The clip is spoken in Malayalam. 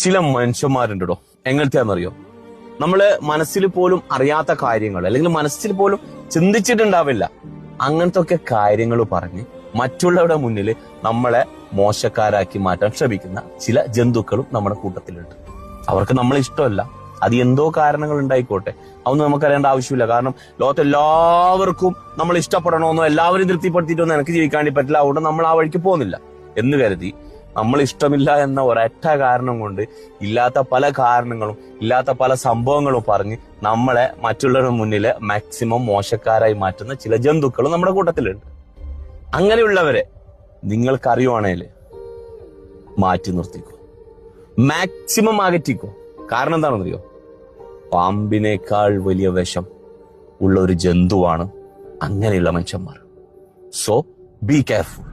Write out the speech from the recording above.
ചില മനുഷ്യന്മാരുണ്ടോ എങ്ങനത്തെയാണെന്നറിയോ? നമ്മള് മനസ്സിൽ പോലും അറിയാത്ത കാര്യങ്ങൾ, അല്ലെങ്കിൽ മനസ്സിൽ പോലും ചിന്തിച്ചിട്ടുണ്ടാവില്ല, അങ്ങനത്തെ ഒക്കെ കാര്യങ്ങൾ പറഞ്ഞ് മറ്റുള്ളവരുടെ മുന്നിൽ നമ്മളെ മോശക്കാരാക്കി മാറ്റാൻ ശ്രമിക്കുന്ന ചില ജന്തുക്കളും നമ്മുടെ കൂട്ടത്തിലുണ്ട്. അവർക്ക് നമ്മളെ ഇഷ്ടമല്ല, അത് എന്തോ കാരണങ്ങൾ ഉണ്ടായിക്കോട്ടെ, അതൊന്നും നമുക്കറിയേണ്ട ആവശ്യമില്ല. കാരണം ലോകത്ത് എല്ലാവർക്കും നമ്മൾ ഇഷ്ടപ്പെടണമെന്നോ എല്ലാവരും തൃപ്തിപ്പെടുത്തിയിട്ടൊന്നും എനിക്ക് ജീവിക്കാൻ വേണ്ടി പറ്റില്ല, അതുകൊണ്ട് നമ്മൾ ആ വഴിക്ക് പോകുന്നില്ല എന്ന് കരുതി നമ്മൾ ഇഷ്ടമില്ല എന്ന ഒരൊറ്റ കാരണം കൊണ്ട് ഇല്ലാത്ത പല കാരണങ്ങളും ഇല്ലാത്ത പല സംഭവങ്ങളും പറഞ്ഞ് നമ്മളെ മറ്റുള്ളവരുടെ മുന്നിൽ മാക്സിമം മോശക്കാരായി മാറ്റുന്ന ചില ജന്തുക്കളും നമ്മുടെ കൂട്ടത്തിലുണ്ട്. അങ്ങനെയുള്ളവരെ നിങ്ങൾക്കറിയുവാണേൽ മാറ്റി നിർത്തിക്കോ, മാക്സിമം അകറ്റിക്കോ. കാരണം എന്താണെന്നറിയോ? പാമ്പിനേക്കാൾ വലിയ വിഷം ഉള്ള ഒരു ജന്തുവാണ് അങ്ങനെയുള്ള മനുഷ്യന്മാർ. So be careful.